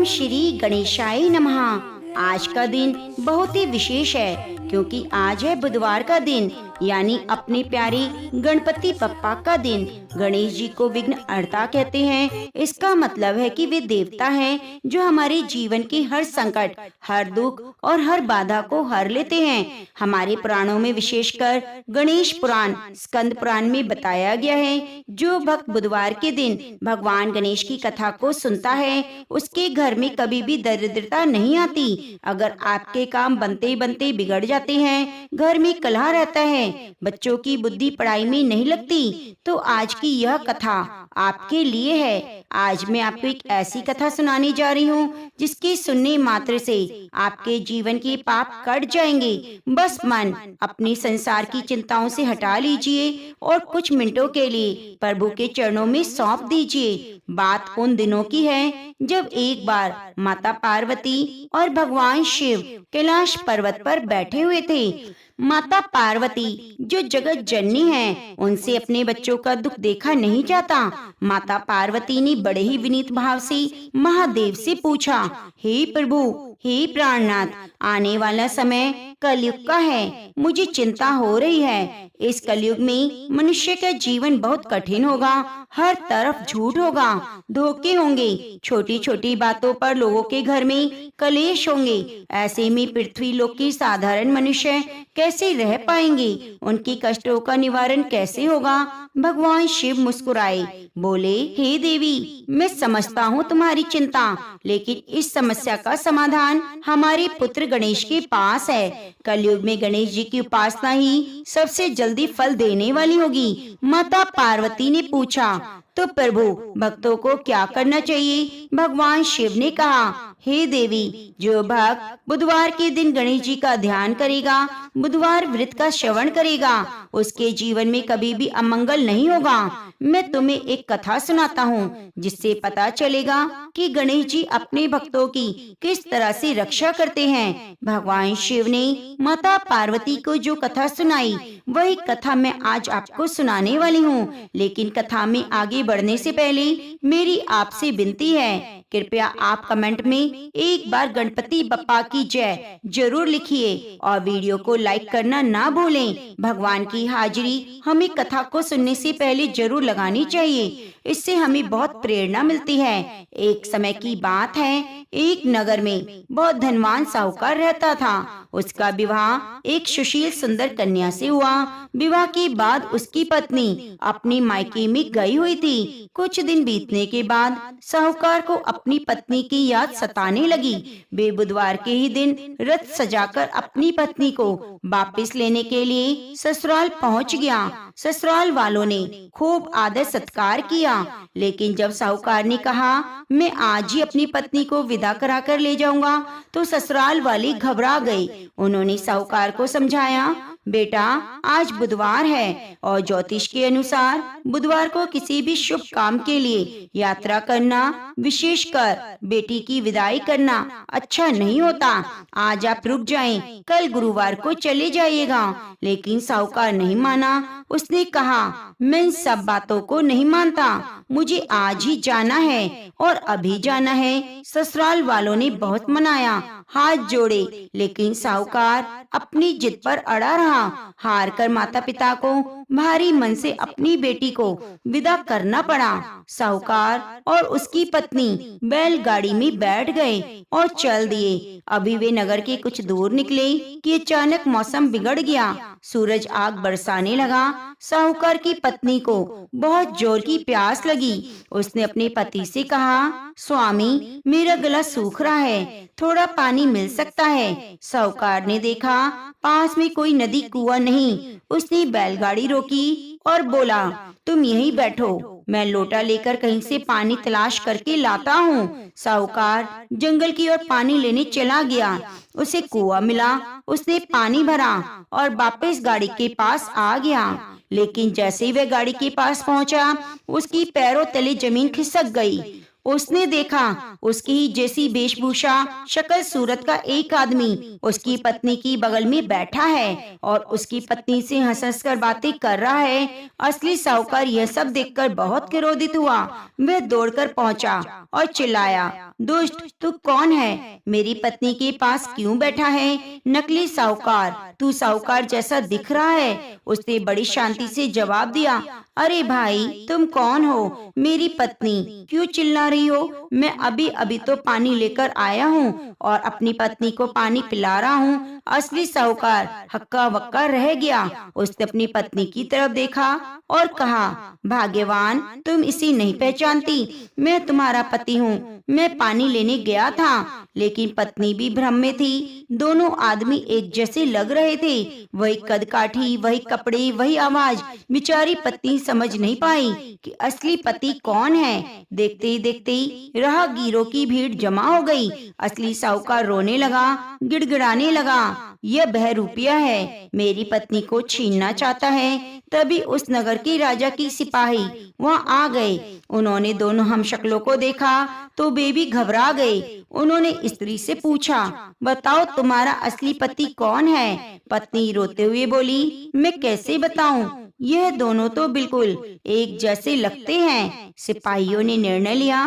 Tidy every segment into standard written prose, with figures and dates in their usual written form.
श्री गणेशाय नमः। आज का दिन बहुत ही विशेष है क्योंकि आज है बुधवार का दिन, यानी अपने प्यारे गणपति बप्पा का दिन। गणेश जी को विघ्नहर्ता कहते हैं। इसका मतलब है कि वे देवता हैं जो हमारे जीवन के हर संकट, हर दुख और हर बाधा को हर लेते हैं। हमारे पुराणों में विशेषकर गणेश पुराण, स्कंद पुराण में बताया गया है, जो भक्त बुधवार के दिन भगवान गणेश की कथा को सुनता है उसके घर में कभी भी दरिद्रता नहीं आती। अगर आपके काम बनते बनते बिगड़ जाते हैं, घर में कलह रहता है, बच्चों की बुद्धि पढ़ाई में नहीं लगती, तो आज की यह कथा आपके लिए है। आज मैं आपको एक ऐसी कथा सुनाने जा रही हूँ जिसके सुनने मात्र से आपके जीवन के पाप कट जाएंगे। बस मन अपने संसार की चिंताओं से हटा लीजिए और कुछ मिनटों के लिए प्रभु के चरणों में सौंप दीजिए। बात उन दिनों की है जब एक बार माता पार्वती और भगवान शिव कैलाश पर्वत पर बैठे हुए थे। माता पार्वती जो जगत जननी है, उनसे अपने बच्चों का दुख देखा नहीं जाता। माता पार्वती ने बड़े ही विनीत भाव से महादेव से पूछा, हे प्रभु, हे प्राणनाथ, आने वाला समय कलयुग का है, मुझे चिंता हो रही है। इस कलयुग में मनुष्य का जीवन बहुत कठिन होगा, हर तरफ झूठ होगा, धोखे होंगे, छोटी छोटी बातों पर लोगों के घर में कलेश होंगे। ऐसे में पृथ्वी लोक के साधारण मनुष्य कैसे रह पाएंगे, उनके कष्टों का निवारण कैसे होगा। भगवान शिव मुस्कुराए, बोले, हे देवी, मैं समझता हूँ तुम्हारी चिंता, लेकिन इस समस्या का समाधान हमारे पुत्र गणेश के पास है। कलयुग में गणेश जी की उपासना ही सबसे जल्दी फल देने वाली होगी। माता पार्वती ने पूछा, तो प्रभु, भक्तों को क्या करना चाहिए? भगवान शिव ने कहा, हे देवी, जो भक्त बुधवार के दिन गणेश जी का ध्यान करेगा, बुधवार व्रत का श्रवण करेगा, उसके जीवन में कभी भी अमंगल नहीं होगा। मैं तुम्हें एक कथा सुनाता हूँ जिससे पता चलेगा कि गणेश जी अपने भक्तों की किस तरह से रक्षा करते हैं। भगवान शिव ने माता पार्वती को जो कथा सुनाई, वही कथा मैं आज आपको सुनाने वाली हूँ। लेकिन कथा में आगे बढ़ने से पहले मेरी आपसे विनती है, कृपया आप कमेंट में एक बार गणपति बप्पा की जय जरूर लिखिए और वीडियो को लाइक करना ना भूलें। भगवान की हाजिरी हमें कथा को सुनने से पहले जरूर लगानी चाहिए, इससे हमें बहुत प्रेरणा मिलती है। एक समय की बात है, एक नगर में बहुत धनवान साहूकार रहता था। उसका विवाह एक सुशील सुंदर कन्या से हुआ। विवाह के बाद उसकी पत्नी अपनी मायके में गई हुई थी। कुछ दिन बीतने के बाद साहूकार को अपनी पत्नी की याद सताने लगी। वे बुधवार के ही दिन रथ सजाकर अपनी पत्नी को वापस लेने के लिए ससुराल पहुंच गया। ससुराल वालों ने खूब आदर सत्कार किया, लेकिन जब साहूकार ने कहा, मैं आज ही अपनी पत्नी को विदा करा कर ले जाऊंगा, तो ससुराल वाले घबरा गए। उन्होंने साहूकार को समझाया, बेटा, आज बुधवार है और ज्योतिष के अनुसार बुधवार को किसी भी शुभ काम के लिए यात्रा करना, विशेषकर बेटी की विदाई करना अच्छा नहीं होता। आज आप रुक जाएं, कल गुरुवार को चले जाइएगा। लेकिन साहूकार नहीं माना। उसने कहा, मैं इन सब बातों को नहीं मानता, मुझे आज ही जाना है और अभी जाना है। ससुराल वालों ने बहुत मनाया, हाथ जोड़े, लेकिन साहूकार अपनी जिद पर अड़ा रहा। हार कर माता पिता को भारी मन से अपनी बेटी को विदा करना पड़ा। साहूकार और उसकी पत्नी बैलगाड़ी में बैठ गए और चल दिए। अभी वे नगर के कुछ दूर निकले कि अचानक मौसम बिगड़ गया। सूरज आग बरसाने लगा। साहूकार की पत्नी को बहुत जोर की प्यास लगी। उसने अपने पति से कहा, स्वामी, मेरा गला सूख रहा है, थोड़ा पानी मिल सकता है? साहूकार ने देखा पास में कोई नदी कुआं नहीं। उसने बैलगाड़ी रोकी और बोला, तुम यहीं बैठो, मैं लोटा लेकर कहीं से पानी तलाश करके लाता हूँ। साहूकार जंगल की ओर पानी लेने चला गया। उसे कुआं मिला, उसने पानी भरा और वापस गाड़ी के पास आ गया। लेकिन जैसे ही वह गाड़ी के पास पहुंचा, उसकी पैरों तले जमीन खिसक गई। उसने देखा उसकी ही जैसी वेशभूषा शक्ल सूरत का एक आदमी उसकी पत्नी की बगल में बैठा है और उसकी पत्नी से हंस हंस कर बातें कर रहा है। असली साहूकार यह सब देखकर बहुत क्रोधित हुआ। वह दौड़कर पहुंचा और चिल्लाया, दुष्ट, तू कौन है? मेरी पत्नी के पास क्यों बैठा है? नकली साहूकार, तू साहूकार जैसा दिख रहा है। उसने बड़ी शांति से जवाब दिया, अरे भाई, तुम कौन हो? मेरी पत्नी क्यों चिल्ला रही हो? मैं अभी अभी तो पानी लेकर आया हूँ और अपनी पत्नी को पानी पिला रहा हूँ। असली साहूकार हक्का बक्का रह गया। उसने अपनी पत्नी की तरफ देखा और कहा, भाग्यवान, तुम इसे नहीं पहचानती। मैं तुम्हारा पति हूँ। मैं पानी लेने गया था, लेकिन पत्नी भी भ्रम में थी। दोनों आदमी एक जैसे लग रहे थे। वही कदकाठी, वही कपड़े, वही आवाज। बेचारी पत्नी समझ नहीं पाई कि असली पति कौन है। देखते ही देखते ही राहगीरों की भीड़ जमा हो गई। असली साहूकार रोने लगा, गिड़गिड़ाने लगा, यह बहरूपिया है, मेरी पत्नी को छीनना चाहता है। तभी उस नगर के राजा की सिपाही वहाँ आ गए। उन्होंने दोनों हमशक्लों को देखा तो वे भी घबरा गए। उन्होंने स्त्री से पूछा, बताओ तुम्हारा असली पति कौन है? पत्नी रोते हुए बोली, मैं कैसे बताऊं? यह दोनों तो बिल्कुल एक जैसे लगते हैं। सिपाहियों ने निर्णय लिया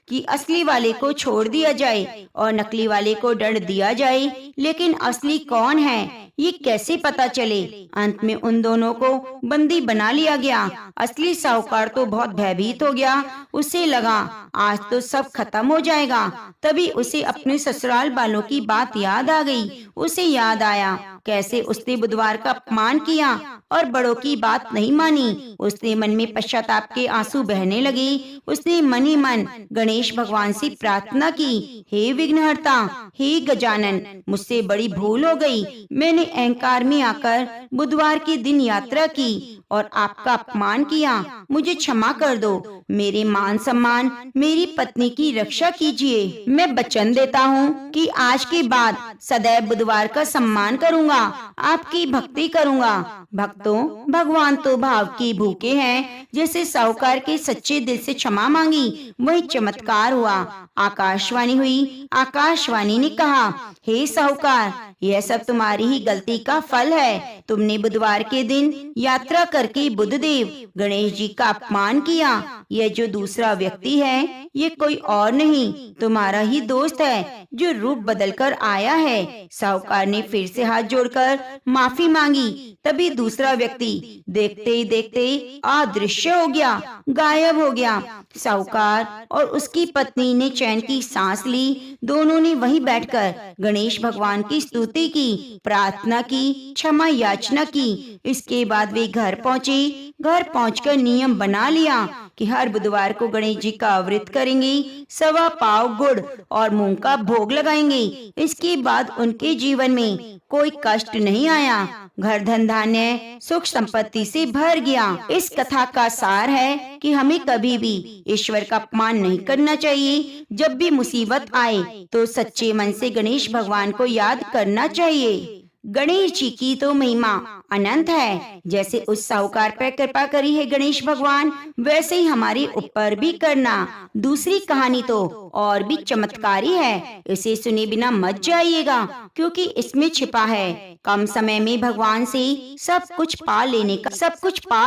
कि असली वाले को छोड़ दिया जाए और नकली वाले को दंड दिया जाए, लेकिन असली कौन है ये कैसे पता चले? अंत में उन दोनों को बंदी बना लिया गया। असली साहूकार तो बहुत भयभीत हो गया। उसे लगा आज तो सब खत्म हो जाएगा। तभी उसे अपने ससुराल वालों की बात याद आ गई। उसे याद आया कैसे उसने बुधवार का अपमान किया और बड़ों की बात नहीं मानी। उसने मन में पश्चाताप के आंसू बहने लगे। उसने मन ही मन गणेश भगवान से प्रार्थना की, हे विघ्नहर्ता, हे गजानन, मुझसे बड़ी भूल हो गई। मैंने अहंकार में आकर बुधवार के दिन यात्रा की और आपका अपमान किया। मुझे क्षमा कर दो। मेरे मान सम्मान, मेरी पत्नी की रक्षा कीजिए। मैं वचन देता हूँ कि आज के बाद सदैव बुधवार का सम्मान करूँगा, आपकी भक्ति करूँगा। भक्तों, भगवान तो भाव की भूखे हैं। जैसे साहूकार के सच्चे दिल से क्षमा मांगी, वही चमत्कार हुआ। आकाशवाणी हुई। आकाशवाणी ने कहा, हे साहूकार, यह सब तुम्हारी ही गलती का फल है। तुमने बुधवार के दिन यात्रा करके बुधदेव गणेश जी का अपमान किया। यह जो दूसरा व्यक्ति है, ये कोई और नहीं, तुम्हारा ही दोस्त है जो रूप बदलकर आया है। साहूकार ने फिर से हाथ जोड़कर माफी मांगी। तभी दूसरा व्यक्ति देखते ही देखते अदृश्य हो गया, गायब हो गया। साहूकार और उसकी पत्नी ने चैन की सांस ली। दोनों ने वहीं बैठकर गणेश भगवान की स्तुति की, प्रार्थना की, क्षमा याचना की। इसके बाद वे घर पहुँचे। घर पहुंचकर नियम बना लिया कि हर बुधवार को गणेश जी का व्रत करेंगे, 1.25 पाव गुड़ और मूंग का भोग लगाएंगे। इसके बाद उनके जीवन में कोई कष्ट नहीं आया। घर धन धान्य सुख संपत्ति से भर गया। इस कथा का सार है कि हमें कभी भी ईश्वर का अपमान नहीं करना चाहिए। जब भी मुसीबत आए तो सच्चे मन से गणेश भगवान को याद करना चाहिए। गणेश जी की तो महिमा अनंत है। जैसे उस साहूकार पर कृपा करी है गणेश भगवान, वैसे ही हमारे ऊपर भी करना। दूसरी कहानी तो और भी चमत्कारी है। इसे सुने बिना मत जाइएगा, क्योंकि इसमें छिपा है कम समय में भगवान से सब कुछ पा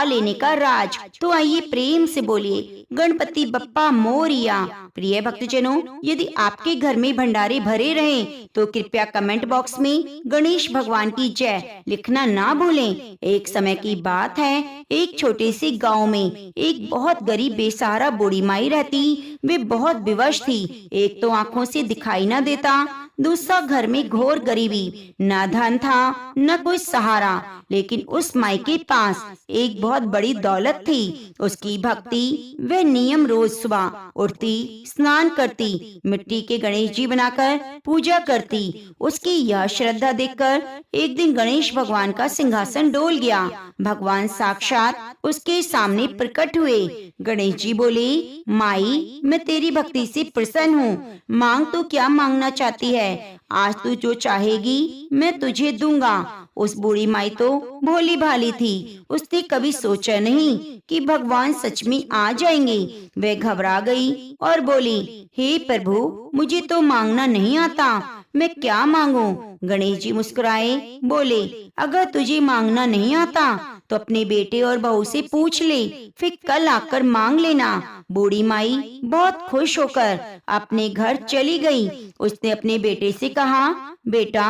लेने का राज। तो आइए प्रेम से बोलिए, गणपति बप्पा मोरिया। प्रिय भक्तजनों, यदि आपके घर में भंडारे भरे रहे तो कृपया कमेंट बॉक्स में गणेश भगवान की जय लिखना ना भूलें। एक समय की बात है, एक छोटे से गांव में एक बहुत गरीब बेसहारा बूढ़ी माई रहती। वे बहुत विवश थी। एक तो आंखों से दिखाई न देता, दूसरा घर में घोर गरीबी, न धन था न कोई सहारा। लेकिन उस माई के पास एक बहुत बड़ी दौलत थी, उसकी भक्ति। वह नियम रोज सुबह उठती, स्नान करती, मिट्टी के गणेश जी बनाकर पूजा करती। उसकी यह श्रद्धा देखकर एक दिन गणेश भगवान का सिंहासन डोल गया। भगवान साक्षात उसके सामने प्रकट हुए। गणेश जी बोले, माई, मैं तेरी भक्ति से प्रसन्न हूँ। मांग तो क्या मांगना चाहती है? है, आज तू जो चाहेगी मैं तुझे दूंगा। उस बूढ़ी माई तो भोली भाली थी, उसने कभी सोचा नहीं कि भगवान सच में आ जाएंगे। वह घबरा गई और बोली, हे प्रभु, मुझे तो मांगना नहीं आता, मैं क्या मांगू? गणेश जी मुस्कुराए, बोले, अगर तुझे मांगना नहीं आता तो अपने बेटे और बहू से पूछ ले, फिर कल आकर मांग लेना। बूढ़ी माई बहुत खुश होकर अपने घर चली गई। उसने अपने बेटे से कहा, बेटा,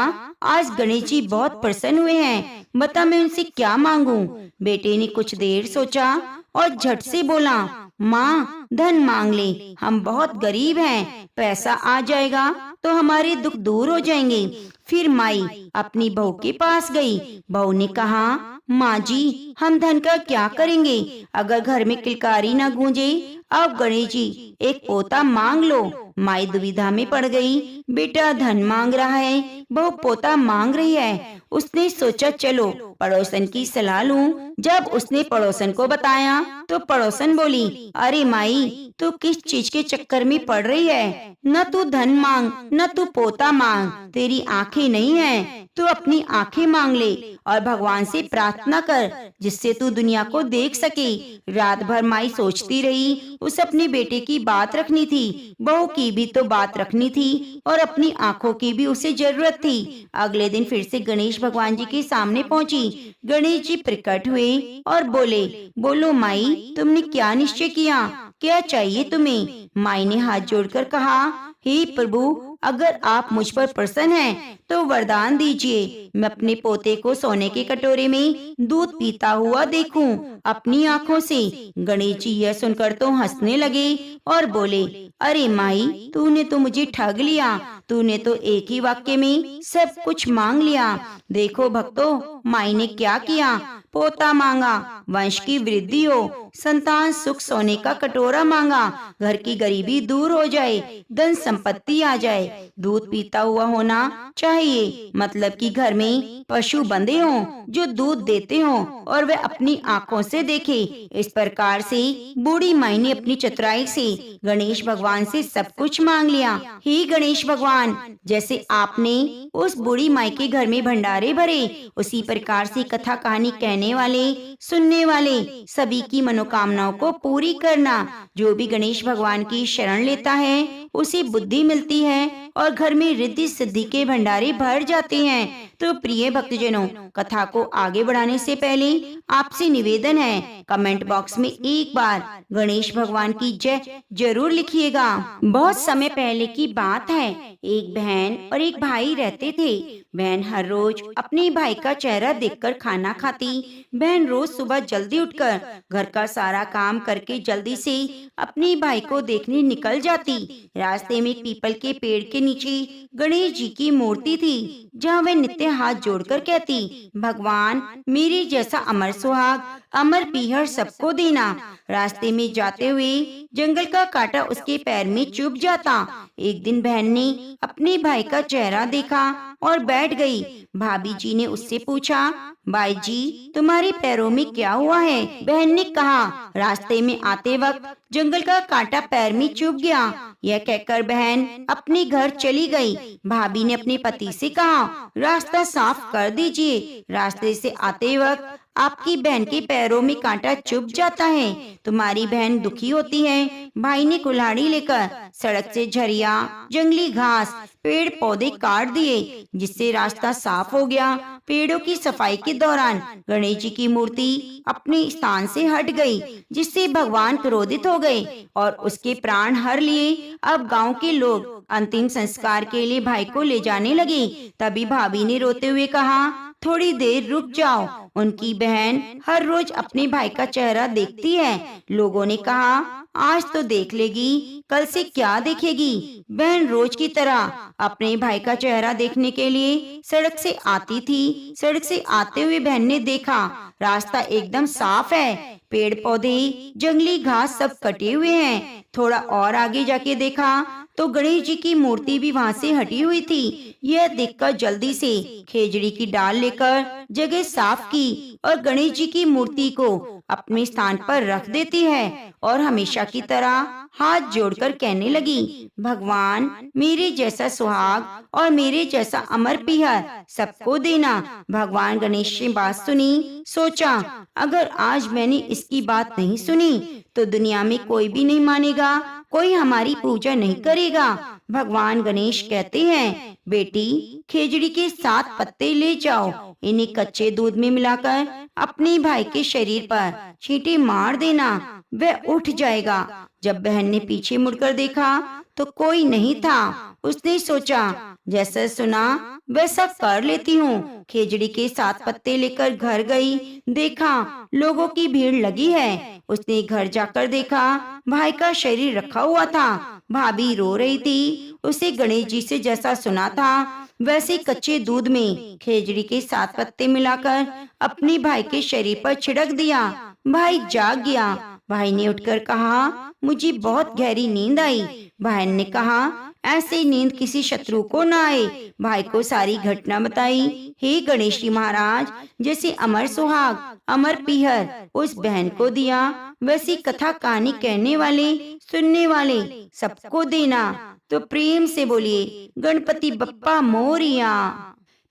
आज गणेश जी बहुत प्रसन्न हुए हैं, बता मैं उनसे क्या मांगू? बेटे ने कुछ देर सोचा और झट से बोला, माँ, धन मांग ले, हम बहुत गरीब हैं, पैसा आ जाएगा तो हमारे दुख दूर हो जाएंगे। फिर माई अपनी बहू के पास गई। बहू ने कहा, माँ जी, हम धन का क्या करेंगे? अगर घर में किलकारी न गूंजे, अब गणेश जी एक पोता मांग लो। माई दुविधा में पड़ गई। बेटा धन मांग रहा है, बहू पोता मांग रही है। उसने सोचा, चलो पड़ोसन की सलाह लूं। जब उसने पड़ोसन को बताया तो पड़ोसन बोली, अरे माई, तू किस चीज के चक्कर में पड़ रही है? न तू धन मांग, न तू पोता मांग, तेरी आंखें नहीं है, तू अपनी आंखें मांग ले और भगवान से प्रार्थना कर, जिससे तू दुनिया को देख सके। रात भर माई सोचती रही। उसे अपने बेटे की बात रखनी थी, बहू की भी तो बात रखनी थी और अपनी आंखों की भी उसे जरूरत थी। अगले दिन फिर से गणेश भगवान जी के सामने पहुंची। गणेश जी प्रकट हुए और बोले, बोलो माई, तुमने क्या निश्चय किया? क्या चाहिए तुम्हें? माई ने हाथ जोड़कर कहा, हे प्रभु, अगर आप मुझ पर प्रसन्न हैं तो वरदान दीजिए, मैं अपने पोते को सोने के कटोरे में दूध पीता हुआ देखूं अपनी आँखों से। गणेश जी यह सुनकर तो हंसने लगे और बोले, अरे माई, तूने तो मुझे ठग लिया, तूने तो एक ही वाक्य में सब कुछ मांग लिया। देखो भक्तों, माई ने क्या किया, पोता मांगा, वंश की वृद्धि हो, संतान सुख, सोने का कटोरा मांगा, घर की गरीबी दूर हो जाए, धन संपत्ति आ जाए। दूध पीता हुआ होना चाहिए, मतलब कि घर में पशु बंधे हों जो दूध देते हों और वे अपनी आंखों से देखे। इस प्रकार से बूढ़ी माई ने अपनी चतुराई से गणेश भगवान से सब कुछ मांग लिया। हे गणेश भगवान, जैसे आपने उस बूढ़ी माई के घर में भंडारे भरे, उसी प्रकार से कथा कहानी कहने वाले, सुनने वाले सभी की मनोकामनाओं को पूरी करना। जो भी गणेश भगवान की शरण लेता है उसे बुद्धि मिलती है और घर में रिद्धि सिद्धि के भंडारे भर जाते हैं। तो प्रिय भक्तजनों, कथा को आगे बढ़ाने से पहले आपसे निवेदन है, कमेंट बॉक्स में एक बार गणेश भगवान की जय जरूर लिखिएगा। बहुत समय पहले की बात है, एक बहन और एक भाई रहते थे। बहन हर रोज अपने भाई का चेहरा देखकर खाना खाती। बहन रोज सुबह जल्दी उठकर घर का सारा काम करके जल्दी से अपने भाई को देखने निकल जाती। रास्ते में पीपल के पेड़ के नीचे गणेश जी की मूर्ति थी, जहाँ वह नित्य हाथ जोड़कर कहती, भगवान, मेरे जैसा अमर सुहाग, अमर पीहर सबको देना। रास्ते में जाते हुए जंगल का कांटा उसके पैर में चुभ जाता। एक दिन बहन ने अपने भाई का चेहरा देखा और बैठ गई। भाभी जी ने उससे पूछा, भाई जी, तुम्हारे पैरों में क्या हुआ है? बहन ने कहा, रास्ते में आते वक्त जंगल का कांटा पैर में चुभ गया। यह कहकर बहन अपने घर चली गई। भाभी ने अपने पति से कहा, रास्ता साफ कर दीजिए, रास्ते से आते वक्त आपकी बहन के पैरों में कांटा चुभ जाता है। तुम्हारी बहन दुखी होती है। भाई ने कुल्हाड़ी लेकर सड़क से झरिया, जंगली घास, पेड़ पौधे काट दिए, जिससे रास्ता साफ हो गया। पेड़ों की सफाई के दौरान गणेश जी की मूर्ति अपने स्थान से हट गई, जिससे भगवान क्रोधित हो गए और उसके प्राण हर लिए। अब गांव के लोग अंतिम संस्कार के लिए भाई को ले जाने लगे। तभी भाभी ने रोते हुए कहा, थोड़ी देर रुक जाओ, उनकी बहन हर रोज अपने भाई का चेहरा देखती है। लोगों ने कहा, आज तो देख लेगी, कल से क्या देखेगी? बहन रोज की तरह अपने भाई का चेहरा देखने के लिए सड़क से आती थी। सड़क से आते हुए बहन ने देखा, रास्ता एकदम साफ है, पेड़ पौधे, जंगली घास सब कटे हुए हैं। थोड़ा और आगे जाके देखा तो गणेश जी की मूर्ति भी वहाँ से हटी हुई थी। यह देखकर जल्दी से खेजड़ी की डाल लेकर जगह साफ की और गणेश जी की मूर्ति को अपने स्थान पर रख देती है और हमेशा की तरह हाथ जोड़कर कहने लगी, भगवान मेरे जैसा सुहाग और मेरे जैसा अमर पीहर सबको देना। भगवान गणेश ने बात सुनी, सोचा अगर आज मैंने इसकी बात नहीं सुनी तो दुनिया में कोई भी नहीं मानेगा, कोई हमारी पूजा नहीं करेगा। भगवान गणेश कहते हैं, बेटी खेजड़ी के 7 पत्ते ले जाओ, इन्हें कच्चे दूध में मिलाकर अपने भाई के शरीर पर छींटे मार देना, वह उठ जाएगा। जब बहन ने पीछे मुड़कर देखा तो कोई नहीं था। उसने सोचा जैसा सुना वैसा कर लेती हूँ। खेजड़ी के 7 पत्ते लेकर घर गई, देखा लोगों की भीड़ लगी है। उसने घर जाकर देखा भाई का शरीर रखा हुआ था, भाभी रो रही थी। उसे गणेश जी से जैसा सुना था वैसे कच्चे दूध में खेजड़ी के 7 पत्ते मिलाकर अपने भाई के शरीर पर छिड़क दिया। भाई जाग गया। भाई ने उठकर कहा, मुझे बहुत गहरी नींद आई। बहन ने कहा, ऐसी नींद किसी शत्रु को न आए। भाई को सारी घटना बताई। हे गणेश जी महाराज, जैसे अमर सुहाग अमर पीहर उस बहन को दिया, वैसी कथा कहानी कहने वाले सुनने वाले सबको देना। तो प्रेम से बोलिए गणपति बप्पा मोरिया।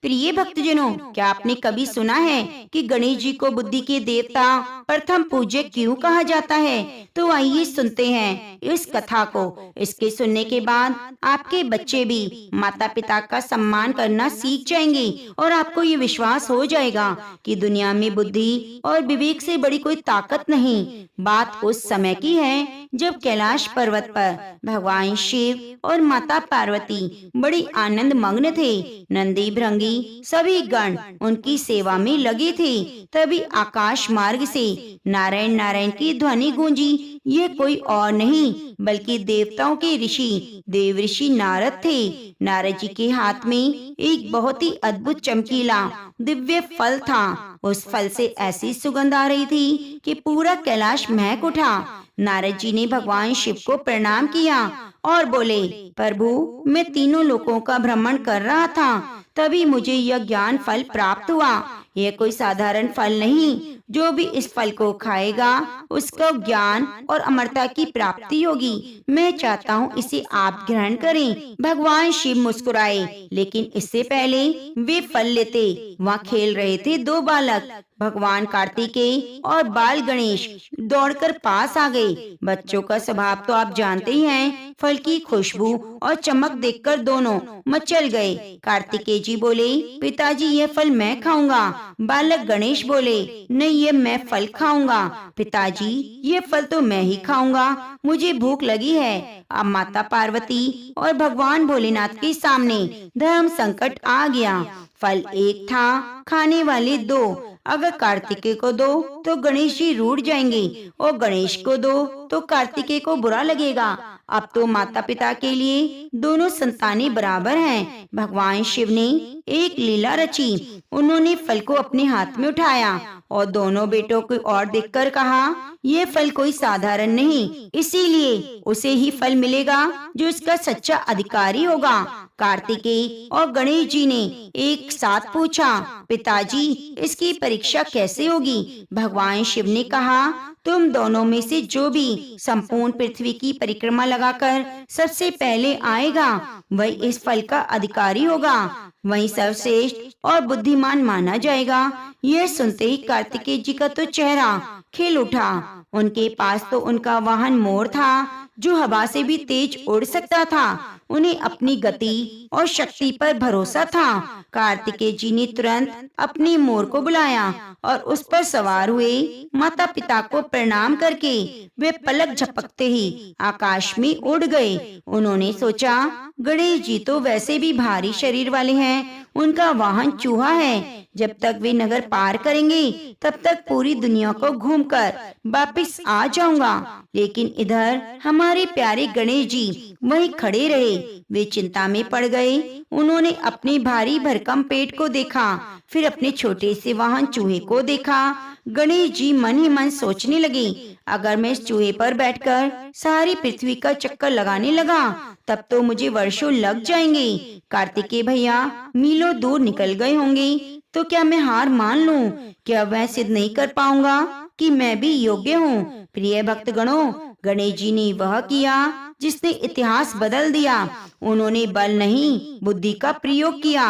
प्रिय भक्तजनों, क्या आपने कभी सुना है कि गणेश जी को बुद्धि के देवता प्रथम पूज्य क्यों कहा जाता है? तो आइए सुनते हैं इस कथा को। इसके सुनने के बाद आपके बच्चे भी माता पिता का सम्मान करना सीख जाएंगे और आपको ये विश्वास हो जाएगा कि दुनिया में बुद्धि और विवेक से बड़ी कोई ताकत नहीं। बात उस समय की है जब कैलाश पर्वत पर भगवान शिव और माता पार्वती बड़ी आनंद मग्न थे। नंदी भृंगी सभी गण उनकी सेवा में लगे थे। तभी आकाश मार्ग से नारायण नारायण की ध्वनि गूंजी। ये कोई और नहीं बल्कि देवताओं के ऋषि देव ऋषि नारद थे। नारद जी के हाथ में एक बहुत ही अद्भुत चमकीला दिव्य फल था। उस फल से ऐसी सुगंध आ रही थी कि पूरा कैलाश महक उठा। नारद जी ने भगवान शिव को प्रणाम किया और बोले, प्रभु मैं तीनों लोकों का भ्रमण कर रहा था, तभी मुझे यह ज्ञान फल प्राप्त हुआ। यह कोई साधारण फल नहीं, जो भी इस फल को खाएगा उसको ज्ञान और अमरता की प्राप्ति होगी। मैं चाहता हूँ इसे आप ग्रहण करें। भगवान शिव मुस्कुराए, लेकिन इससे पहले वे फल लेते वहाँ खेल रहे थे 2 बालक, भगवान कार्तिकेय और बाल गणेश दौड़कर पास आ गए। बच्चों का स्वभाव तो आप जानते ही हैं। फल की खुशबू और चमक देखकर दोनों मचल गए। कार्तिकेय जी बोले, पिताजी ये फल मैं खाऊंगा। बालक गणेश बोले, नहीं ये मैं फल खाऊंगा। पिताजी ये फल तो मैं ही खाऊंगा, मुझे भूख लगी है। अब माता पार्वती और भगवान भोलेनाथ के सामने धर्म संकट आ गया। फल एक था, खाने वाले 2। अगर कार्तिकेय को दो तो गणेश जी रूठ जाएंगे और गणेश को दो तो कार्तिकेय को बुरा लगेगा। अब तो माता पिता के लिए दोनों संतानें बराबर हैं। भगवान शिव ने एक लीला रची। उन्होंने फल को अपने हाथ में उठाया और दोनों बेटों की ओर देखकर कहा, ये फल कोई साधारण नहीं, इसीलिए उसे ही फल मिलेगा जो इसका सच्चा अधिकारी होगा। कार्तिकेय और गणेश जी ने एक साथ पूछा, पिताजी इसकी परीक्षा कैसे होगी? भगवान शिव ने कहा, तुम दोनों में से जो भी संपूर्ण पृथ्वी की परिक्रमा लगाकर सबसे पहले आएगा वही इस फल का अधिकारी होगा, वही सर्वश्रेष्ठ और बुद्धिमान माना जाएगा। यह सुनते ही कार्तिकेय जी का तो चेहरा खिल उठा। उनके पास तो उनका वाहन मोर था जो हवा से भी तेज उड़ सकता था। उन्हें अपनी गति और शक्ति पर भरोसा था। कार्तिकेय जी ने तुरंत अपने मोर को बुलाया और उस पर सवार हुए। माता पिता को प्रणाम करके वे पलक झपकते ही आकाश में उड़ गए। उन्होंने सोचा, गणेश जी तो वैसे भी भारी शरीर वाले हैं, उनका वाहन चूहा है। जब तक वे नगर पार करेंगे तब तक पूरी दुनिया को घूमकर वापस आ जाऊंगा। लेकिन इधर हमारे प्यारे गणेश जी वहीं खड़े रहे। वे चिंता में पड़ गए। उन्होंने अपने भारी भरकम पेट को देखा, फिर अपने छोटे से वाहन चूहे को देखा। गणेश जी मन ही मन सोचने लगे, अगर मैं इस चूहे पर बैठकर सारी पृथ्वी का चक्कर लगाने लगा तब तो मुझे वर्षों लग जाएंगे। कार्तिकेय भैया मीलों दूर निकल गए होंगे, तो क्या मैं हार मान लूं? क्या वह सिद्ध नहीं कर पाऊंगा? कि मैं भी योग्य हूँ। प्रिय भक्तगणों, गणेश जी ने वह किया जिसने इतिहास बदल दिया। उन्होंने बल नहीं, बुद्धि का प्रयोग किया।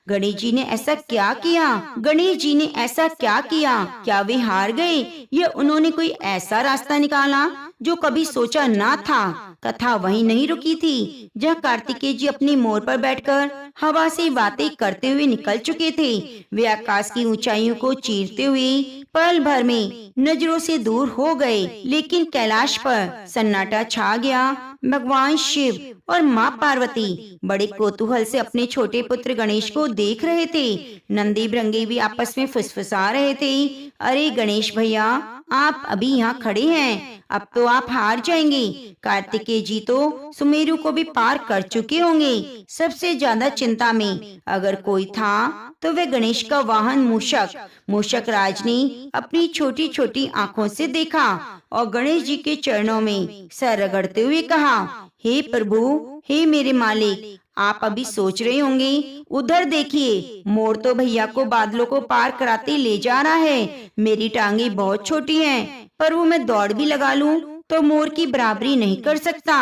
गणेश जी ने ऐसा क्या किया? गणेश जी ने ऐसा क्या किया? क्या वे हार गए या उन्होंने कोई ऐसा रास्ता निकाला जो कभी सोचा ना था? कथा वहीं नहीं रुकी थी जहाँ कार्तिकेय जी अपनी मोर पर बैठकर हवा से बातें करते हुए निकल चुके थे। वे आकाश की ऊंचाइयों को चीरते हुए पल भर में नजरों से दूर हो गए, लेकिन कैलाश पर सन्नाटा छा गया। भगवान शिव और माँ पार्वती बड़े कौतूहल से अपने छोटे पुत्र गणेश को देख रहे थे। नंदी भृंगी भी आपस में फुसफुसा रहे थे, अरे गणेश भैया, आप अभी यहाँ खड़े हैं, अब तो आप हार जाएंगे। कार्तिकेय जी तो सुमेरु को भी पार कर चुके होंगे। सबसे ज्यादा चिंता में अगर कोई था तो वह गणेश का वाहन मूषक। मूषक राज ने अपनी छोटी छोटी आंखों से देखा और गणेश जी के चरणों में सर रगड़ते हुए कहा, हे प्रभु, हे मेरे मालिक, आप अभी सोच रहे होंगे, उधर देखिए, मोर तो भैया को बादलों को पार कराते ले जा रहा है। मेरी टांगे बहुत छोटी हैं, पर वो मैं दौड़ भी लगा लूं तो मोर की बराबरी नहीं कर सकता।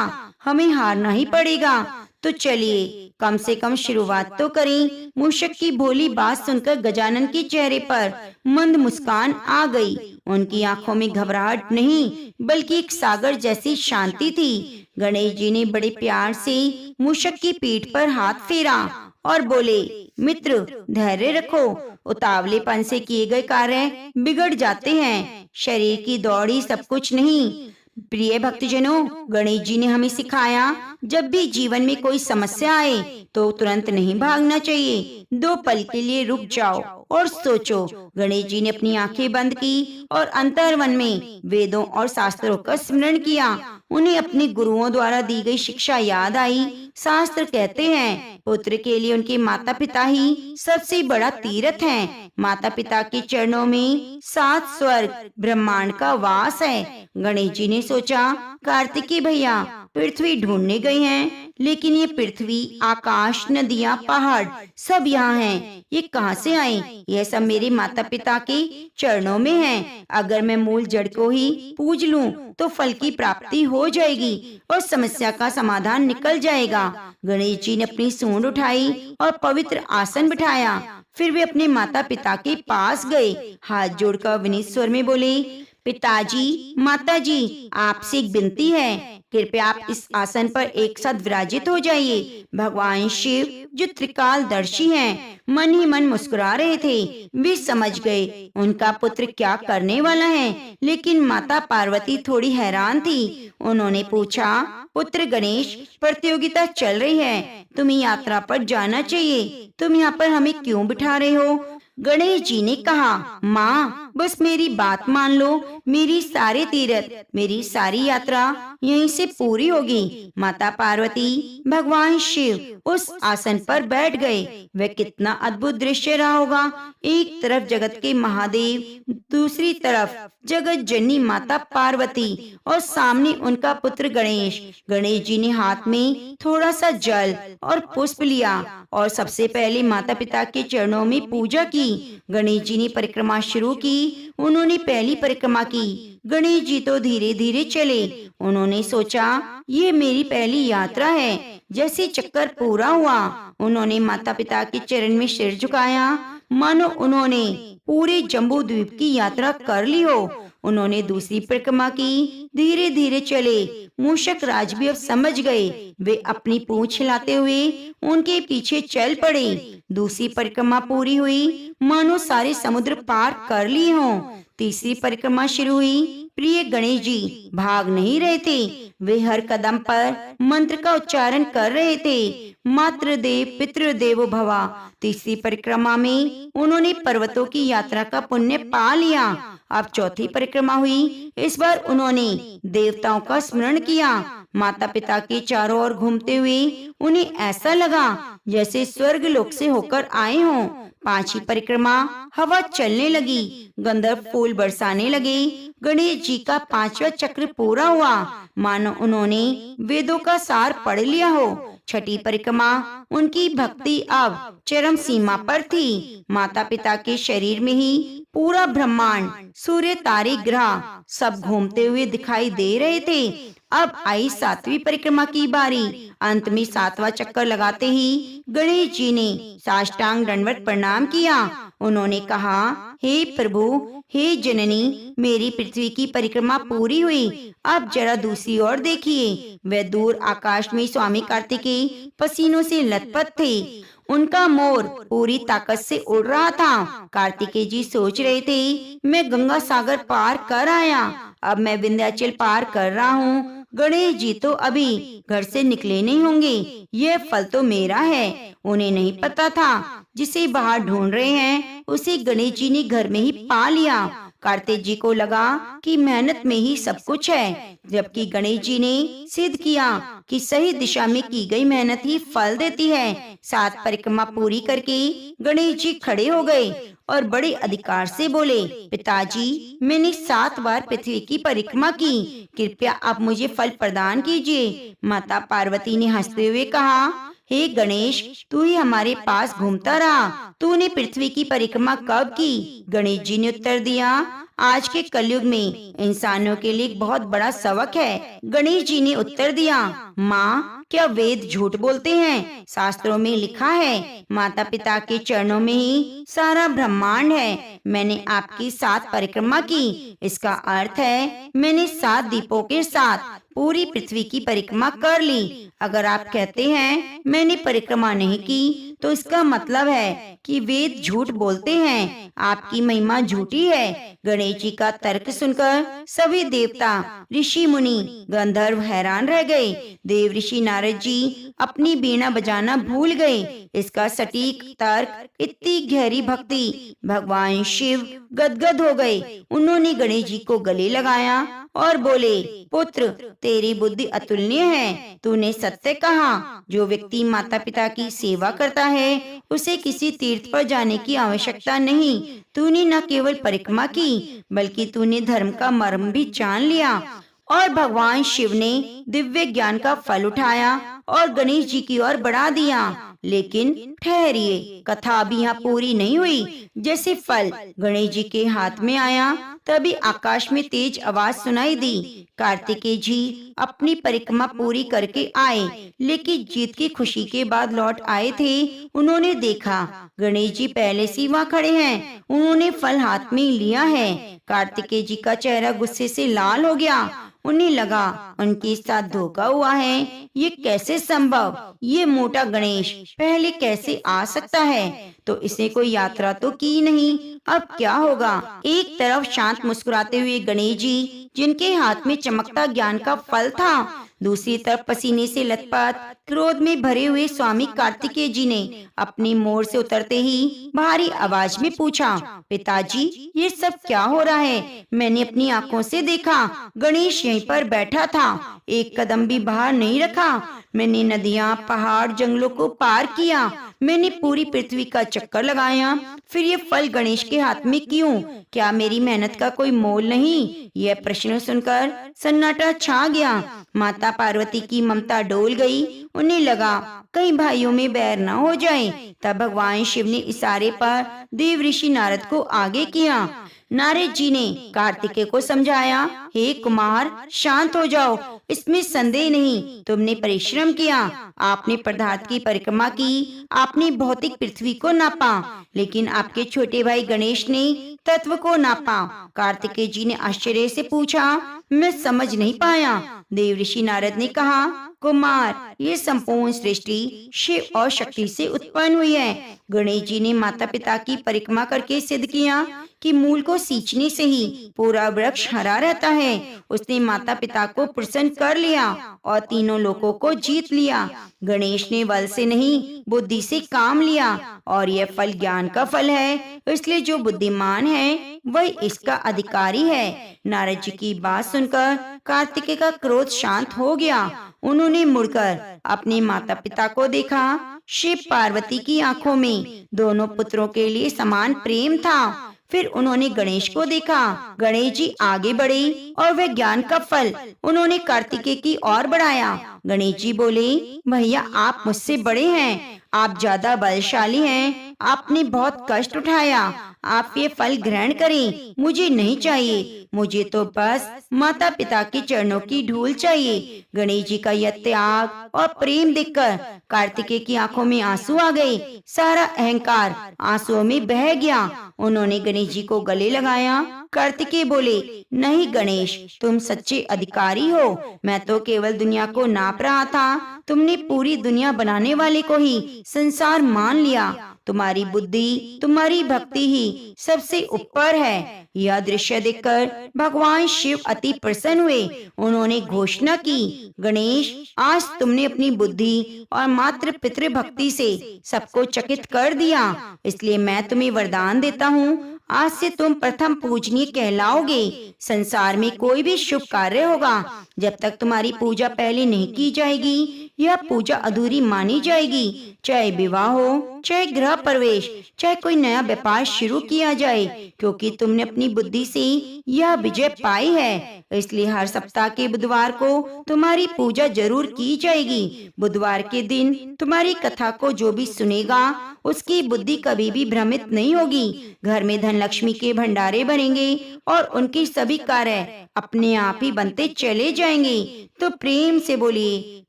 हमें हारना ही पड़ेगा। तो चलिए कम से कम शुरुआत तो करें। मूषक की भोली बात सुनकर गजानन के चेहरे पर मंद मुस्कान आ गई। उनकी आंखों में घबराहट नहीं बल्कि एक सागर जैसी शांति थी। गणेश जी ने बड़े प्यार से मूषक की पीठ पर हाथ फेरा और बोले, मित्र, धैर्य रखो। उतावलेपन से किए गए कार्य बिगड़ जाते हैं। शरीर की दौड़ ही सब कुछ नहीं। प्रिय भक्तजनों, गणेश जी ने हमें सिखाया, जब भी जीवन में कोई समस्या आए तो तुरंत नहीं भागना चाहिए। 2 पल के लिए रुक जाओ और सोचो। गणेश जी ने अपनी आंखें बंद की और अंतर्मन में वेदों और शास्त्रों का स्मरण किया। उन्हें अपने गुरुओं द्वारा दी गई शिक्षा याद आई। शास्त्र कहते हैं, पुत्र के लिए उनके माता पिता ही सबसे बड़ा तीर्थ है। माता पिता के चरणों में 7 स्वर्ग ब्रह्मांड का वास है। गणेश जी ने सोचा, कार्तिकेय भैया पृथ्वी ढूंढने गए हैं, लेकिन ये पृथ्वी, आकाश, नदियाँ, पहाड़ सब यहाँ हैं। ये कहाँ से आए? ये सब मेरे माता पिता के चरणों में है। अगर मैं मूल जड़ को ही पूज लूं तो फल की प्राप्ति हो जाएगी और समस्या का समाधान निकल जाएगा। गणेश जी ने अपनी सूंड उठाई और पवित्र आसन बिठाया। फिर वे अपने माता पिता के पास गए। हाथ जोड़कर विनीत स्वर में बोले, पिताजी, माताजी, आपसे एक विनती है, कृपया आप इस आसन पर एक साथ विराजित हो जाइए। भगवान शिव, जो त्रिकालदर्शी हैं, मन ही मन मुस्कुरा रहे थे। वे समझ गए उनका पुत्र क्या करने वाला है, लेकिन माता पार्वती थोड़ी हैरान थी। उन्होंने पूछा, पुत्र गणेश, प्रतियोगिता चल रही है, तुम्हें यात्रा पर जाना चाहिए, तुम यहाँ पर हमें क्यों बिठा रहे हो? गणेश जी ने कहा, माँ, बस मेरी बात मान लो, मेरी सारे तीर्थ, मेरी सारी यात्रा यहीं से पूरी होगी। माता पार्वती, भगवान शिव उस आसन पर बैठ गए। वह कितना अद्भुत दृश्य रहा होगा। एक तरफ जगत के महादेव, दूसरी तरफ जगत जननी माता पार्वती और सामने उनका पुत्र गणेश। गणेश जी ने हाथ में थोड़ा सा जल और पुष्प लिया और सबसे पहले माता पिता के चरणों में पूजा की। गणेश जी ने परिक्रमा शुरू की। उन्होंने पहली परिक्रमा की। गणेश जी तो धीरे धीरे चले। उन्होंने सोचा, ये मेरी पहली यात्रा है। जैसे चक्कर पूरा हुआ, उन्होंने माता पिता के चरण में सिर झुकाया, मानो उन्होंने पूरे जम्बू द्वीप की यात्रा कर ली हो। उन्होंने दूसरी परिक्रमा की। धीरे धीरे चले। मूषक राज भी अब समझ गए। वे अपनी पूंछ हिलाते हुए उनके पीछे चल पड़े। दूसरी परिक्रमा पूरी हुई, मानो सारे समुद्र पार कर लिए हों। तीसरी परिक्रमा शुरू हुई। प्रिय गणेश जी भाग नहीं रहे थे, वे हर कदम पर मंत्र का उच्चारण कर रहे थे। मातृदेव पितृदेवो भवा। तीसरी परिक्रमा में उन्होंने पर्वतों की यात्रा का पुण्य पा लिया। अब चौथी परिक्रमा हुई। इस बार उन्होंने देवताओं का स्मरण किया। माता पिता के चारों ओर घूमते हुए उन्हें ऐसा लगा जैसे स्वर्ग लोक से होकर आए हों। पांचवी परिक्रमा, हवा चलने लगी, गंधर्व फूल बरसाने लगे, गणेश जी का 5वां चक्र पूरा हुआ, मानो उन्होंने वेदों का सार पढ़ लिया हो। छठी परिक्रमा, उनकी भक्ति अब चरम सीमा पर थी। माता पिता के शरीर में ही पूरा ब्रह्मांड, सूर्य, तारे, ग्रह सब घूमते हुए दिखाई दे रहे थे। अब आई 7वीं परिक्रमा की बारी। अंत में 7वां चक्कर लगाते ही गणेश जी ने साष्टांग दंडवत प्रणाम किया। उन्होंने कहा, हे प्रभु, हे जननी, मेरी पृथ्वी की परिक्रमा पूरी हुई। अब जरा दूसरी ओर देखिए। वे दूर आकाश में स्वामी कार्तिकेय पसीनों से लथपथ थे। उनका मोर पूरी ताकत से उड़ रहा था। कार्तिकेय जी सोच रहे थे, मैं गंगा सागर पार कर आया, अब मैं विंध्याचल पार कर रहा हूँ। गणेश जी तो अभी घर से निकले नहीं होंगे, यह फल तो मेरा है। उन्हें नहीं पता था, जिसे बाहर ढूंढ रहे हैं उसे गणेश जी ने घर में ही पा लिया। कार्तिक जी को लगा कि मेहनत में ही सब कुछ है, जबकि गणेश जी ने सिद्ध किया कि सही दिशा में की गई मेहनत ही फल देती है। 7 परिक्रमा पूरी करके गणेश जी खड़े हो गए और बड़े अधिकार से बोले, पिताजी, मैंने 7 बार पृथ्वी की परिक्रमा की, कृपया आप मुझे फल प्रदान कीजिए। माता पार्वती ने हंसते हुए कहा, हे गणेश, तू ही हमारे पास घूमता रहा, तूने पृथ्वी की परिक्रमा कब की? गणेश जी ने उत्तर दिया, आज के कलयुग में इंसानों के लिए एक बहुत बड़ा सबक है। गणेश जी ने उत्तर दिया, माँ, क्या वेद झूठ बोलते हैं? शास्त्रों में लिखा है, माता पिता के चरणों में ही सारा ब्रह्मांड है। मैंने आपकी 7 परिक्रमा की, इसका अर्थ है मैंने 7 दीपों के साथ पूरी पृथ्वी की परिक्रमा कर ली। अगर आप कहते हैं मैंने परिक्रमा नहीं की, तो इसका मतलब है कि वेद झूठ बोलते हैं, आपकी महिमा झूठी है। गणेश जी का तर्क सुनकर सभी देवता, ऋषि, मुनि, गंधर्व हैरान रह गए। देव ऋषि नारद जी अपनी बीणा बजाना भूल गए। इसका सटीक तर्क, इतनी गहरी भक्ति, भगवान शिव गदगद हो गए। उन्होंने गणेश जी को गले लगाया और बोले, पुत्र, तेरी बुद्धि अतुलनीय है, तूने सत्य कहा। जो व्यक्ति माता पिता की सेवा करता है, उसे किसी तीर्थ पर जाने की आवश्यकता नहीं। तूने न केवल परिक्रमा की, बल्कि तूने धर्म का मर्म भी जान लिया। और भगवान शिव ने दिव्य ज्ञान का फल उठाया और गणेश जी की ओर बढ़ा दिया। लेकिन ठहरिए, कथा अभी यहाँ पूरी नहीं हुई। जैसे फल गणेश जी के हाथ में आया, तभी आकाश में तेज आवाज सुनाई दी। कार्तिकेय जी अपनी परिक्रमा पूरी करके आए, लेकिन जीत की खुशी के बाद लौट आए थे। उन्होंने देखा गणेश जी पहले से वहाँ खड़े हैं। उन्होंने फल हाथ में लिया है। कार्तिकेय जी का चेहरा गुस्से से लाल हो गया। उन्हें लगा उनके साथ धोखा हुआ है। ये कैसे संभव? ये मोटा गणेश पहले कैसे आ सकता है? तो इसने कोई यात्रा तो की नहीं, अब क्या होगा? एक तरफ शांत मुस्कुराते हुए गणेश जी, जिनके हाथ में चमकता ज्ञान का फल था, दूसरी तरफ पसीने से लथपथ, क्रोध में भरे हुए स्वामी कार्तिकेय जी ने अपनी मोर से उतरते ही भारी आवाज में पूछा, पिताजी, ये सब क्या हो रहा है? मैंने अपनी आंखों से देखा, गणेश यहीं पर बैठा था, एक कदम भी बाहर नहीं रखा। मैंने नदियाँ, पहाड़, जंगलों को पार किया, मैंने पूरी पृथ्वी का चक्कर लगाया, फिर ये फल गणेश के हाथ में क्यों? क्या मेरी मेहनत का कोई मोल नहीं? यह प्रश्न सुनकर सन्नाटा छा गया। माता पार्वती की ममता डोल गई। उन्हें लगा कहीं भाइयों में बैर न हो जाए। तब भगवान शिव ने इशारे पर देव ऋषि नारद को आगे किया। नारद जी ने कार्तिकेय को समझाया, हे कुमार, शांत हो जाओ, इसमें संदेह नहीं, तुमने परिश्रम किया, आपने पदार्थ की परिक्रमा की, आपने भौतिक पृथ्वी को नापा, लेकिन आपके छोटे भाई गणेश ने तत्व को नापा। कार्तिकेय जी ने आश्चर्य से पूछा, मैं समझ नहीं पाया। देव ऋषि नारद ने कहा, कुमार, ये संपूर्ण सृष्टि शिव और शक्ति से उत्पन्न हुई है। गणेश जी ने माता पिता की परिक्रमा करके सिद्ध किया कि मूल को सींचने से ही पूरा वृक्ष हरा रहता है। उसने माता पिता को प्रसन्न कर लिया और तीनों लोगों को जीत लिया। गणेश ने बल से नहीं, बुद्धि से काम लिया और यह फल ज्ञान का फल है, इसलिए जो बुद्धिमान है वही इसका अधिकारी है। नारद जी की बात सुनकर कार्तिकेय का क्रोध शांत हो गया। उन्होंने मुड़कर अपने माता पिता को देखा। शिव पार्वती की आंखों में दोनों पुत्रों के लिए समान प्रेम था। फिर उन्होंने गणेश को देखा। गणेश जी आगे बढ़े और वह ज्ञान का फल उन्होंने कार्तिकेय की ओर बढ़ाया। गणेश जी बोले, भैया आप मुझसे बड़े हैं, आप ज्यादा बलशाली हैं, आपने बहुत कष्ट उठाया, आप ये फल ग्रहण करें, मुझे नहीं चाहिए, मुझे तो बस माता पिता के चरणों की धूल चाहिए। गणेश जी का यह त्याग और प्रेम देखकर कार्तिकेय की आंखों में आंसू आ गए। सारा अहंकार आंसुओं में बह गया। उन्होंने गणेश जी को गले लगाया। कार्तिकेय बोले, नहीं गणेश, तुम सच्चे अधिकारी हो, मैं तो केवल दुनिया को नाप रहा था, तुमने पूरी दुनिया बनाने वाले को ही संसार मान लिया। तुम्हारी बुद्धि, तुम्हारी भक्ति ही सबसे ऊपर है। यह दृश्य देखकर भगवान शिव अति प्रसन्न हुए। उन्होंने घोषणा की, गणेश, आज तुमने अपनी बुद्धि और मातृ पितृ भक्ति से सबको चकित कर दिया, इसलिए मैं तुम्हें वरदान देता हूँ, आज से तुम प्रथम पूजनीय कहलाओगे। संसार में कोई भी शुभ कार्य होगा, जब तक तुम्हारी पूजा पहले नहीं की जाएगी, यह पूजा अधूरी मानी जाएगी। चाहे विवाह हो, चाहे गृह प्रवेश, चाहे कोई नया व्यापार शुरू किया जाए, क्योंकि तुमने अपनी बुद्धि से यह विजय पाई है, इसलिए हर सप्ताह के बुधवार को तुम्हारी पूजा जरूर की जाएगी। बुधवार के दिन तुम्हारी कथा को जो भी सुनेगा, उसकी बुद्धि कभी भी भ्रमित नहीं होगी। घर में धन लक्ष्मी के भंडारे भरेंगे और उनके सभी कार्य अपने आप ही बनते चले जाएंगे। तो प्रेम से बोलिए,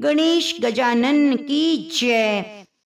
गणेश गजानन की जय।